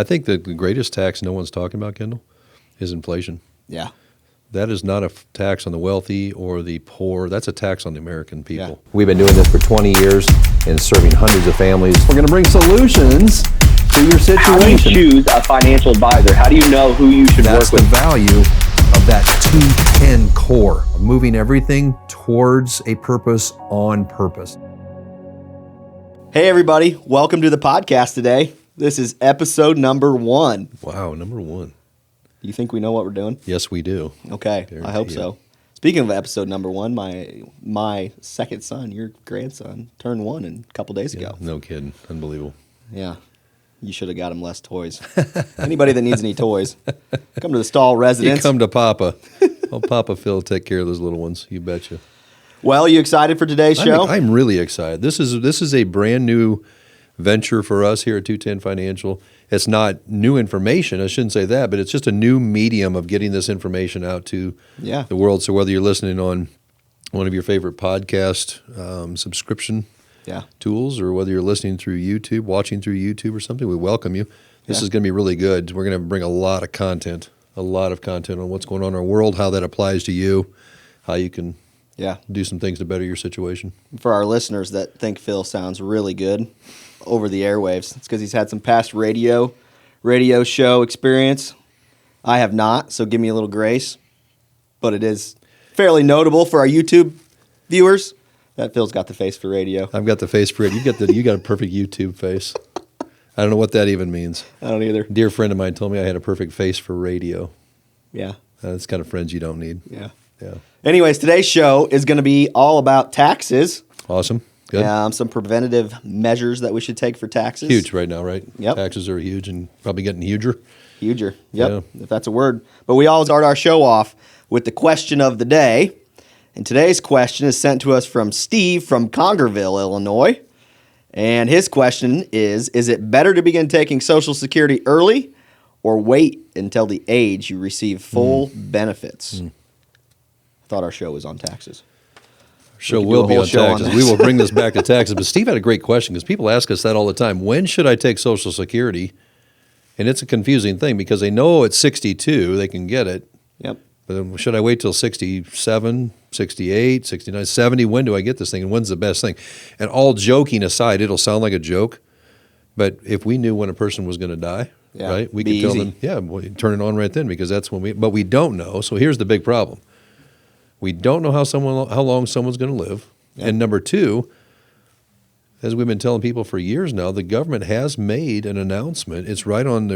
I think the greatest tax no one's talking about, Kendall, is inflation. Yeah. That is not a tax on the wealthy or the poor. That's a tax on the American people. Yeah. We've been doing this for 20 years and serving hundreds of families. We're going to bring solutions to your situation. How do you choose a financial advisor? How do you know who you should That's work the with? value of that 210 core, moving everything towards a purpose on purpose. Hey, everybody. Welcome to the podcast today. This is episode number 1. Wow, number 1. You think we know what we're doing? Yes, we do. Okay, I hope so. Speaking of episode number 1, my second son, your grandson, turned 1 a couple days ago. No kidding. Unbelievable. Yeah. You should have got him less toys. Anybody that needs any toys, come to the Stall residence. You come to Papa. Oh, Papa Phil will take care of those little ones. You betcha. Well, you excited for today's show? I'm really excited. This is a brand new venture for us here at 210 Financial. It's not new information. I shouldn't say that, but it's just a new medium of getting this information out to the world. So whether you're listening on one of your favorite podcast subscription tools, or whether you're listening through YouTube, watching through YouTube or something, we welcome you. This is going to be really good. We're going to bring a lot of content on what's going on in our world, how that applies to you, how you can do some things to better your situation. For our listeners that think Phil sounds really good over the airwaves, it's because he's had some past radio show experience. I have not, so give me a little grace. But it is fairly notable for our YouTube viewers that Phil's got the face for radio. I've got the face for it. You got a perfect YouTube face. I don't know what that even means. I don't either. A dear friend of mine told me I had a perfect face for radio. Yeah. That's the kind of friends you don't need. Yeah. Yeah. Anyways, today's show is going to be all about taxes. Awesome. Good. Some preventative measures that we should take for taxes. Huge right now, right? Yep. Taxes are huge and probably getting huger. Huger. Yep. If that's a word. But we always start our show off with the question of the day. And today's question is sent to us from Steve from Congerville, Illinois. And his question is it better to begin taking Social Security early or wait until the age you receive full benefits? I thought our show was on taxes. Show will be on taxes. We will bring this back to taxes. But Steve had a great question because people ask us that all the time. When should I take Social Security? And it's a confusing thing because they know at 62 they can get it. Yep. But then should I wait till 67, 68, 69, 70? When do I get this thing? And when's the best thing? And all joking aside, it'll sound like a joke. But if we knew when a person was going to die, right, we could tell them, well, turn it on right then because that's when but we don't know. So here's the big problem. We don't know how long someone's going to live. Yep. And number two, as we've been telling people for years now, the government has made an announcement. It's right on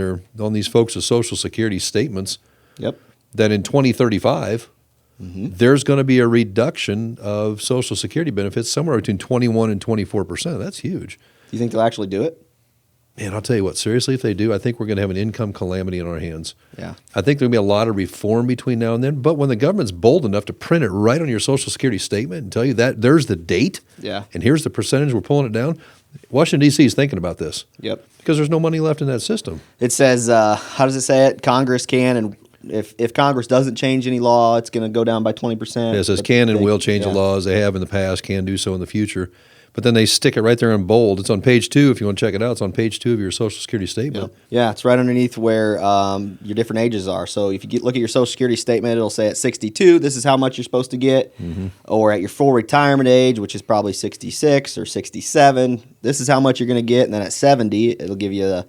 these folks' Social Security statements. Yep. That in 2035, there's going to be a reduction of Social Security benefits somewhere between 21 and 24%. That's huge. Do you think they'll actually do it? Man, I'll tell you what, seriously, if they do, I think we're going to have an income calamity in our hands. Yeah. I think there'll be a lot of reform between now and then, but when the government's bold enough to print it right on your Social Security statement and tell you that there's the date, and here's the percentage we're pulling it down, Washington, D.C. is thinking about this. Yep. Because there's no money left in that system. It says, how does it say it? Congress can, and if Congress doesn't change any law, it's going to go down by 20%. It says can and will change the laws. They have in the past, can do so in the future. But then they stick it right there in bold. It's on page 2 if you want to check it out. It's on page 2 of your Social Security statement. Yeah, it's right underneath where your different ages are. So if you look at your Social Security statement, it'll say at 62, this is how much you're supposed to get. Or at your full retirement age, which is probably 66 or 67, this is how much you're going to get. And then at 70, it'll give you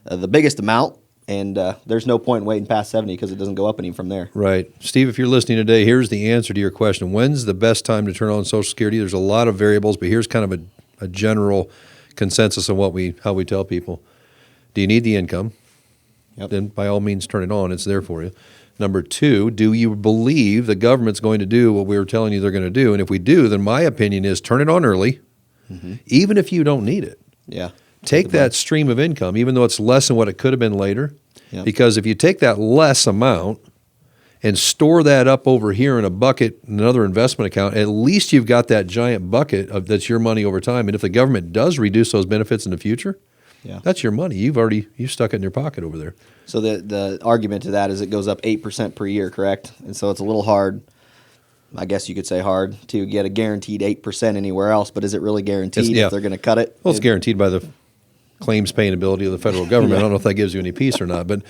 the biggest amount. And there's no point in waiting past 70 because it doesn't go up any from there. Right. Steve, if you're listening today, here's the answer to your question. When's the best time to turn on Social Security? There's a lot of variables, but here's kind of a general consensus on how we tell people. Do you need the income? Yep. Then by all means turn it on. It's there for you. Number 2, do you believe the government's going to do what we were telling you they're going to do? And if we do, then my opinion is turn it on early, even if you don't need it. Yeah. Take that stream of income, even though it's less than what it could have been later, because if you take that less amount and store that up over here in a bucket, another investment account, at least you've got that giant bucket that's your money over time. And if the government does reduce those benefits in the future, that's your money. You've stuck it in your pocket over there. So the argument to that is it goes up 8% per year, correct? And so it's a little hard. I guess you could say hard to get a guaranteed 8% anywhere else, but is it really guaranteed if they're going to cut it? Well, it's guaranteed by the claims paying ability of the federal government. I don't know if that gives you any peace or not. But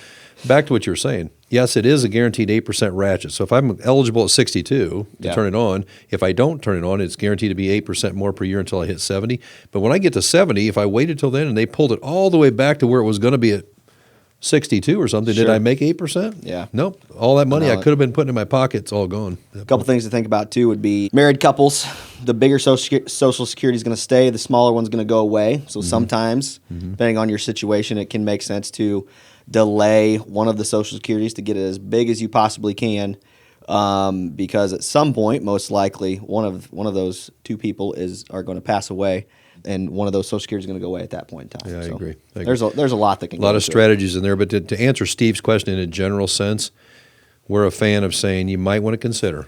back to what you were saying. Yes, it is a guaranteed 8% ratchet. So if I'm eligible at 62 to turn it on, if I don't turn it on, it's guaranteed to be 8% more per year until I hit 70. But when I get to 70, if I waited till then and they pulled it all the way back to where it was going to be at 62 or something, did I make 8%? Yeah. Nope. All that money I could have been putting in my pocket, it's all gone. A couple things to think about too would be married couples. The bigger Social Security is going to stay. The smaller one's going to go away. So sometimes, depending on your situation, it can make sense to delay one of the Social Securities to get it as big as you possibly can, because at some point, most likely, one of those two people are going to pass away, and one of those Social Security is going to go away at that point in time. Yeah, I agree. There's a lot that can. A lot of strategies in there, but to answer Steve's question in a general sense, we're a fan of saying you might want to consider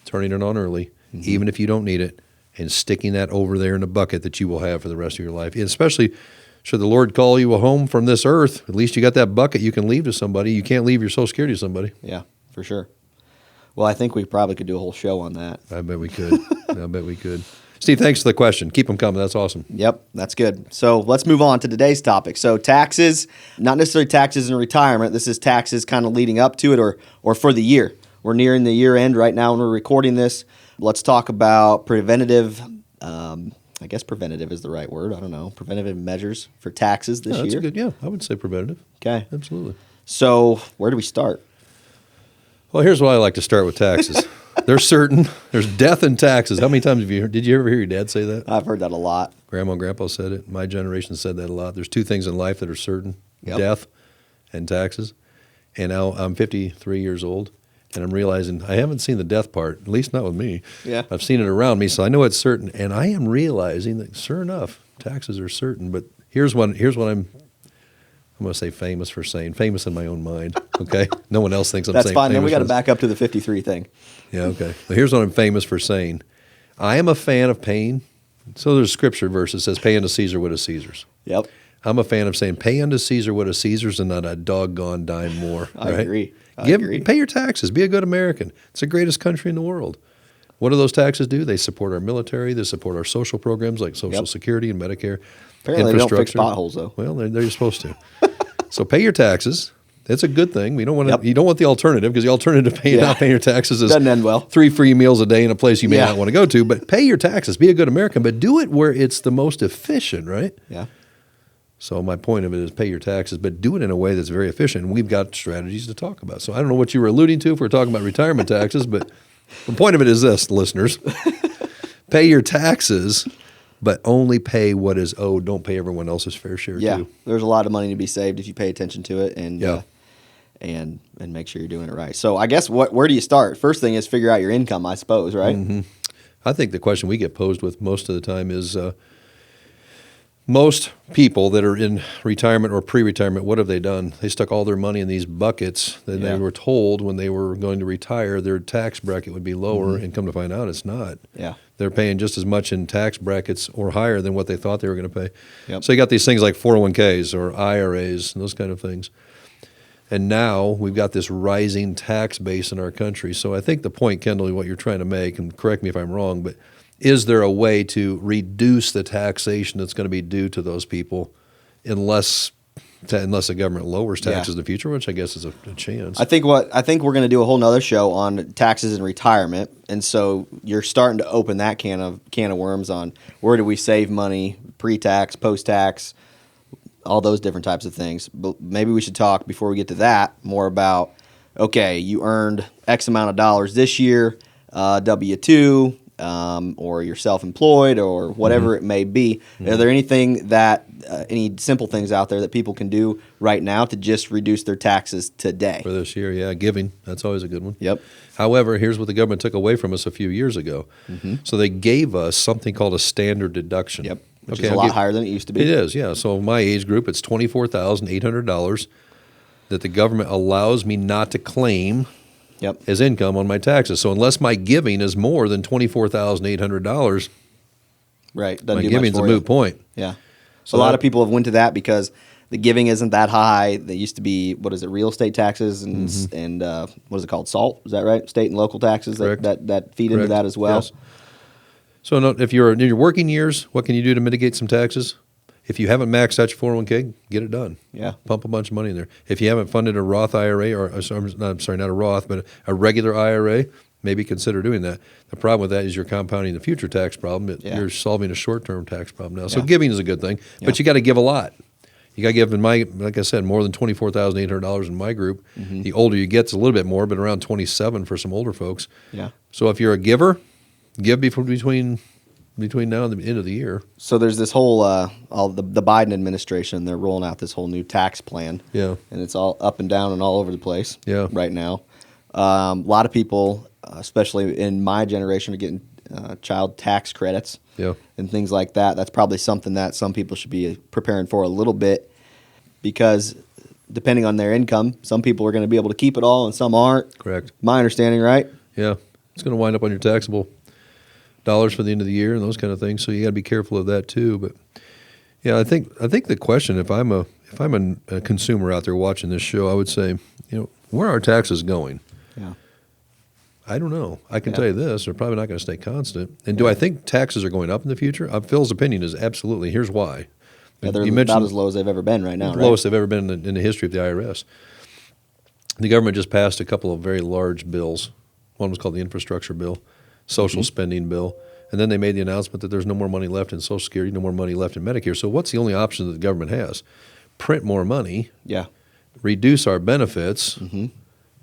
turning it on early, even if you don't need it, and sticking that over there in a bucket that you will have for the rest of your life. And especially, should the Lord call you home from this earth, at least you got that bucket you can leave to somebody. You can't leave your Social Security to somebody. Yeah, for sure. Well, I think we probably could do a whole show on that. I bet we could. I bet we could. Steve, thanks for the question. Keep them coming. That's awesome. Yep, that's good. So let's move on to today's topic. So taxes, not necessarily taxes in retirement. This is taxes kind of leading up to it or for the year. We're nearing the year end right now when we're recording this. Let's talk about preventative, I guess preventative is the right word. I don't know. Preventative measures for taxes this That's year. good. I would say preventative. Okay. Absolutely. So where do we start? Well, here's why I like to start with taxes. There's death and taxes. How many times did you ever hear your dad say that? I've heard that a lot. Grandma and Grandpa said it. My generation said that a lot. There's two things in life that are certain, death and taxes. And now I'm 53 years old, and I'm realizing I haven't seen the death part, at least not with me. Yeah. I've seen it around me, so I know it's certain. And I am realizing that, sure enough, taxes are certain. But here's what I'm going to say famous for saying. Famous in my own mind, okay? No one else thinks I'm That's saying fine. famous. Then we got to for back up to the 53 thing. Yeah, okay. Well, here's what I'm famous for saying. I am a fan of paying. So there's a scripture verse that says, pay unto Caesar what is Caesar's. Yep. I'm a fan of saying, pay unto Caesar what is Caesar's and not a doggone dime more. I right? agree. I agree. Pay your taxes. Be a good American. It's the greatest country in the world. What do those taxes do? They support our military. They support our social programs like Social Security and Medicare. Apparently they don't fix potholes, though. Well, they're supposed to. So pay your taxes. It's a good thing. We don't want to. You don't want the alternative, because the alternative to not paying your taxes is doesn't end well. 3 free meals a day in a place you may not want to go to. But pay your taxes. Be a good American, but do it where it's the most efficient, right? Yeah. So my point of it is pay your taxes, but do it in a way that's very efficient. And we've got strategies to talk about. So I don't know what you were alluding to if we're talking about retirement taxes, but the point of it is this, listeners: pay your taxes, but only pay what is owed. Don't pay everyone else's fair share too. There's a lot of money to be saved if you pay attention to it and make sure you're doing it right. So I guess where do you start? First thing is figure out your income, I suppose, right? Mm-hmm. I think the question we get posed with most of the time is most people that are in retirement or pre-retirement, what have they done? They stuck all their money in these buckets that they were told when they were going to retire their tax bracket would be lower, and come to find out it's not. Yeah. They're paying just as much in tax brackets or higher than what they thought they were going to pay. Yep. So you got these things like 401ks or IRAs and those kind of things. And now we've got this rising tax base in our country. So I think the point, Kendall, what you're trying to make, and correct me if I'm wrong, but is there a way to reduce the taxation that's going to be due to those people unless the government lowers taxes in the future, which I guess is a chance. I think we're going to do a whole nother show on taxes and retirement, and so you're starting to open that can of worms on where do we save money, pre-tax, post-tax, all those different types of things. But maybe we should talk before we get to that more about, okay, you earned X amount of dollars this year, W-2, or you're self-employed or whatever it may be. Are there any simple things out there that people can do right now to just reduce their taxes today? For this year, giving. That's always a good one. Yep. However, here's what the government took away from us a few years ago. So they gave us something called a standard deduction. Yep. Which is a lot higher than it used to be. It is, yeah. So my age group, it's $24,800 that the government allows me not to claim as income on my taxes. So unless my giving is more than $24,800, right, my giving's a moot point. Yeah. So a lot of people have went to that because the giving isn't that high. They used to be, real estate taxes and what is it called, SALT? Is that right? State and local taxes that feed into that as well. Yes. So if you're in your working years, what can you do to mitigate some taxes? If you haven't maxed out your 401k, get it done. Yeah. Pump a bunch of money in there. If you haven't funded a Roth IRA, or I'm sorry, not a Roth, but a regular IRA, maybe consider doing that. The problem with that is you're compounding the future tax problem. You're solving a short-term tax problem now. So giving is a good thing, but you got to give a lot. You got to give, like I said, more than $24,800 in my group. The older you get, it's a little bit more, but around 27 for some older folks. Yeah. So if you're a giver, give between now and the end of the year. So there's this whole the Biden administration. They're rolling out this whole new tax plan. Yeah. And it's all up and down and all over the place. Yeah. Right now, a lot of people, especially in my generation, are getting child tax credits. Yeah. And things like that. That's probably something that some people should be preparing for a little bit, because depending on their income, some people are going to be able to keep it all and some aren't. Correct. My understanding, right? Yeah. It's going to wind up on your taxable dollars for the end of the year and those kind of things. So you got to be careful of that too. But yeah, I think the question, if I'm a consumer out there watching this show, I would say, where are our taxes going? Yeah. I don't know. I can tell you this: they're probably not going to stay constant. And do I think taxes are going up in the future? Phil's opinion is absolutely. Here's why. Yeah, they're about as low as they've ever been right now. The lowest they've ever been in the history of the IRS. The government just passed a couple of very large bills. One was called the infrastructure bill, social spending bill, and then they made the announcement that there's no more money left in Social Security, no more money left in Medicare. So what's the only option that the government has? Print more money, reduce our benefits, and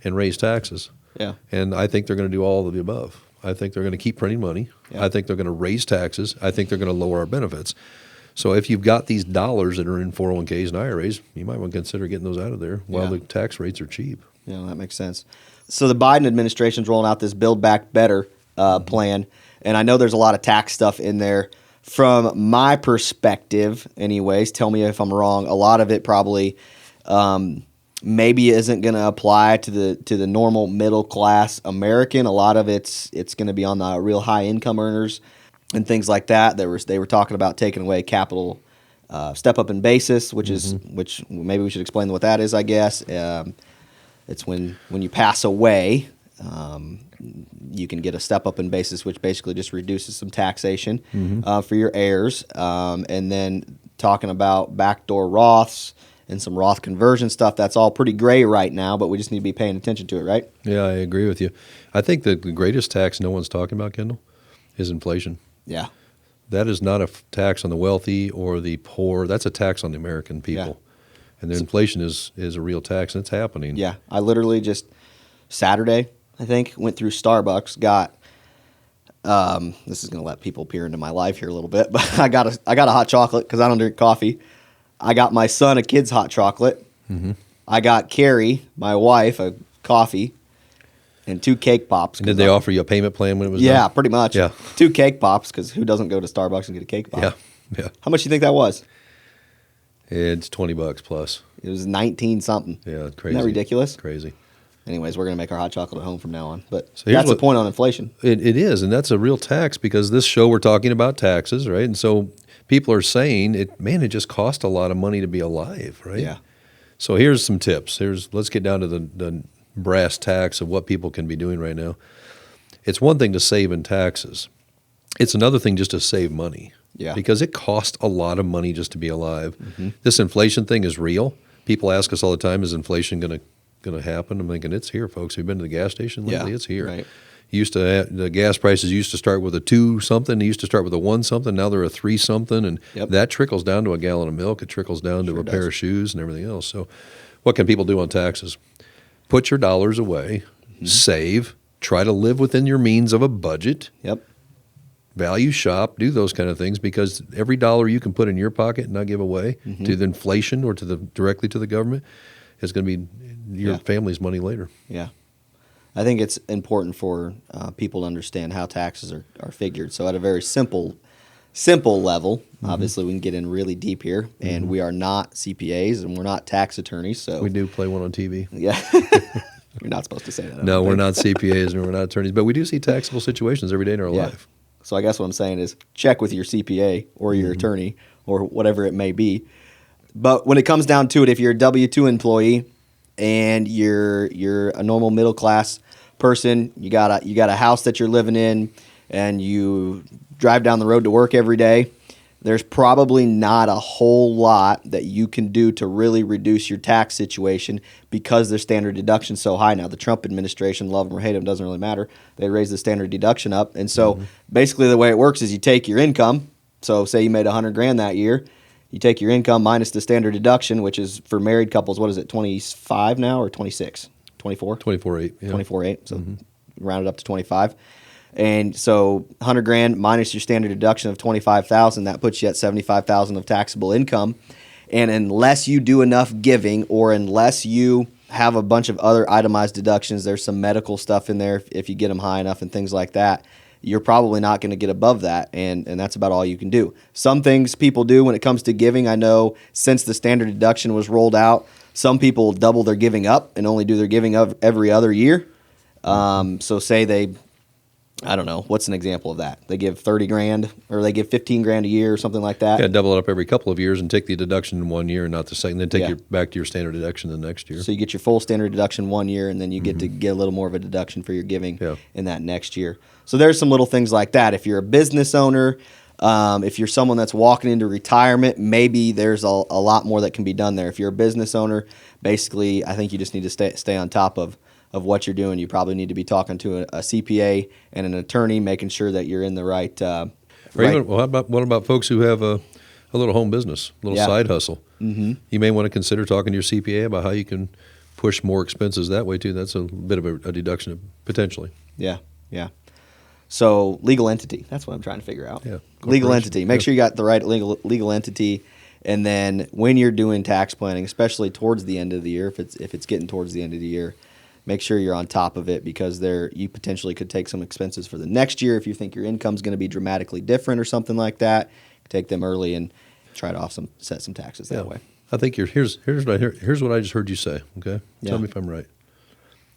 raise taxes. Yeah. And I think they're going to do all of the above. I think they're going to keep printing money. I think they're going to raise taxes. I think they're going to lower our benefits. So if you've got these dollars that are in 401ks and IRAs, you might want to consider getting those out of there while the tax rates are cheap. Yeah, that makes sense. So the Biden administration's rolling out this Build Back Better plan, and I know there's a lot of tax stuff in there. From my perspective, anyways, tell me if I'm wrong, a lot of it probably maybe isn't going to apply to the normal middle class American. A lot of it's going to be on the real high income earners and things like that. They were talking about taking away capital step up in basis, which maybe we should explain what that is, I guess. It's when you pass away, you can get a step up in basis, which basically just reduces some taxation for your heirs. And then talking about backdoor Roths and some Roth conversion stuff, that's all pretty gray right now, but we just need to be paying attention to it, right? Yeah, I agree with you. I think that the greatest tax no one's talking about, Kendall, is inflation. Yeah. That is not a tax on the wealthy or the poor. That's a tax on the American people. Yeah. And the inflation is a real tax, and it's happening. Yeah. I literally just Saturday, I think, went through Starbucks, got this is going to let people peer into my life here a little bit, but I got a hot chocolate because I don't drink coffee. I got my son a kid's hot chocolate. I got Carrie, my wife, a coffee and 2 cake pops. And did they offer you a payment plan when it was Yeah, done? pretty much. Yeah. 2 cake pops, because who doesn't go to Starbucks and get a cake pop? Yeah, yeah. How much do you think that was? It's $20 plus. It was 19 something. Yeah, crazy. Isn't that ridiculous? Crazy. Anyways, we're going to make our hot chocolate at home from now on. But So here's that's the point on inflation. It is, and that's a real tax, because this show we're talking about taxes, right? And so people are saying, it just cost a lot of money to be alive, right? Yeah. So here's some tips. Let's get down to the brass tacks of what people can be doing right now. It's one thing to save in taxes. It's another thing just to save money. Yeah. Because it costs a lot of money just to be alive. This inflation thing is real. People ask us all the time, is inflation going to happen? I'm thinking, it's here, folks. Have you been to the gas station lately? Yeah, It's here. right. The gas prices used to start with a 2 something. They used to start with a 1 something. Now they're a 3 something, and that trickles down to a gallon of milk. It trickles down to a pair of shoes and everything else. So, what can people do on taxes? Put your dollars away, save, try to live within your means of a budget. Yep. Value shop, do those kind of things, because every dollar you can put in your pocket and not give away to the inflation or directly to the government is going to be your family's money later. Yeah. I think it's important for people to understand how taxes are figured. So at a very simple level, obviously we can get in really deep here, and we are not CPAs and we're not tax attorneys. So We do play one on TV. Yeah. You're not supposed to say that. No, we're not CPAs and we're not attorneys, but we do see taxable situations every day in our life. So I guess what I'm saying is check with your CPA or your attorney or whatever it may be. But when it comes down to it, if you're a W-2 employee and you're a normal middle class person, you got a house that you're living in, and you drive down the road to work every day, there's probably not a whole lot that you can do to really reduce your tax situation because their standard deduction's so high now. The Trump administration, love them or hate them, doesn't really matter. They raised the standard deduction up. And so basically the way it works is you take your income. So say you made $100,000 that year. You take your income minus the standard deduction, which is for married couples, what is it, 25 now or 26? 24? 24.8. Yeah. 24.8. So round it up to 25. And so $100,000 minus your standard deduction of $25,000, that puts you at $75,000 of taxable income. And unless you do enough giving, or unless you have a bunch of other itemized deductions, there's some medical stuff in there if you get them high enough and things like that, you're probably not going to get above that, and that's about all you can do. Some things people do when it comes to giving, I know since the standard deduction was rolled out, some people double their giving up and only do their giving of every other year. So say they, I don't know, what's an example of that? They give $30,000 or they give $15,000 a year or something like that. Yeah, double it up every couple of years and take the deduction in 1 year and not the second. Then take your back to your standard deduction the next year. So you get your full standard deduction 1 year, and then you get to get a little more of a deduction for your giving in that next year. So there's some little things like that. If you're a business owner, if you're someone that's walking into retirement, maybe there's a lot more that can be done there. If you're a business owner, basically, I think you just need to stay on top of what you're doing. You probably need to be talking to a CPA and an attorney, making sure that you're in the right. Even, what about folks who have a little home business, a little side hustle? Mm-hmm. You may want to consider talking to your CPA about how you can push more expenses that way too. That's a bit of a deduction potentially. Yeah. So legal entity, that's what I'm trying to figure out. Yeah, legal entity. Make sure you got the right legal entity. And then when you're doing tax planning, especially towards the end of the year, if it's getting towards the end of the year, make sure you're on top of it, because you potentially could take some expenses for the next year if you think your income's going to be dramatically different or something like that. Take them early and try to set some taxes that way. I think here's what I just heard you say. Okay, tell me if I'm right.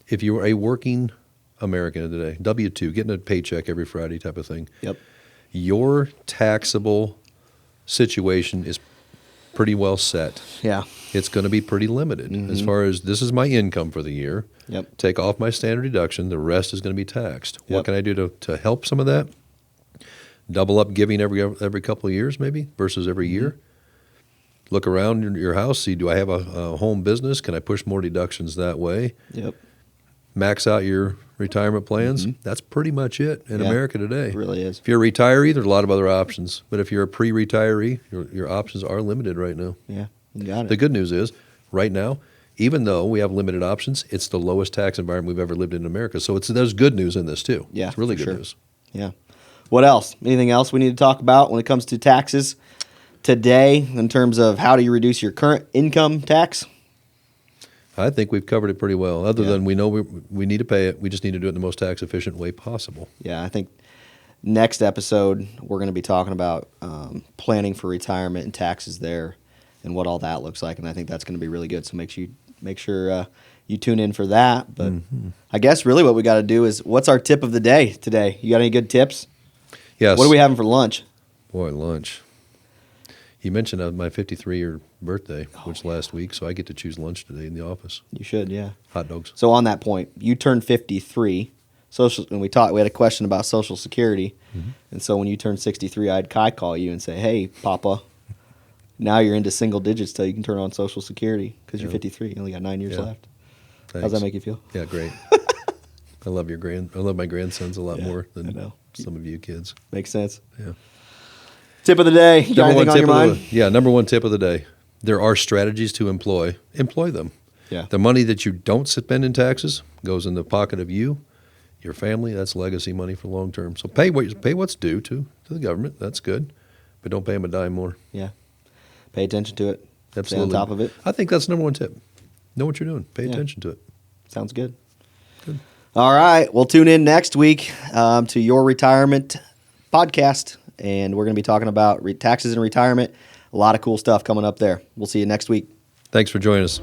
If you were a working American today, W-2, getting a paycheck every Friday type of thing. Yep. Your taxable situation is pretty well set. Yeah. It's going to be pretty limited as far as this is my income for the year. Yep. Take off my standard deduction. The rest is going to be taxed. Yep. What can I do to help some of that? Double up giving every couple of years maybe versus every year. Look around your house. See, do I have a home business? Can I push more deductions that way? Yep. Max out your retirement plans. That's pretty much it in America today. It really is. If you're a retiree, there's a lot of other options. But if you're a pre-retiree, your options are limited right now. Yeah, you got it. The good news is, right now, even though we have limited options, it's the lowest tax environment we've ever lived in America. So there's good news in this too. Yeah, it's really good sure. news. Yeah. What else? Anything else we need to talk about when it comes to taxes today in terms of how do you reduce your current income tax? I think we've covered it pretty well. Other than we know we need to pay it, we just need to do it in the most tax efficient way possible. Yeah, I think next episode we're going to be talking about planning for retirement and taxes there and what all that looks like, and I think that's going to be really good. So make sure you tune in for that. But I guess really what we got to do is, what's our tip of the day today? You got any good tips? Yes. What are we having for lunch? Boy, lunch. You mentioned my 53-year birthday, which last week, so I get to choose lunch today in the office. You should, yeah. Hot dogs. So on that point, you turned 53. And we had a question about Social Security, and so when you turned 63, I'd call you and say, "Hey, Papa, now you're into single digits till you can turn on Social Security because you're 53. You only got 9 years left." Thanks. How's that make you feel? Yeah, great. I love my grandsons a lot more than some of you kids. Makes sense. Yeah. Tip of the day. You got anything on your mind? Number one tip of the day. There are strategies to employ. Employ them. Yeah. The money that you don't spend in taxes goes in the pocket of you, your family. That's legacy money for long term. So pay what's due to the government. That's good, but don't pay them a dime more. Yeah. Pay attention to it. Absolutely. Stay on top of it. I think that's number one tip. Know what you're doing. Pay attention to it. Sounds good. All right. We'll tune in next week to Your Retirement podcast, and we're going to be talking about taxes and retirement. A lot of cool stuff coming up there. We'll see you next week. Thanks for joining us.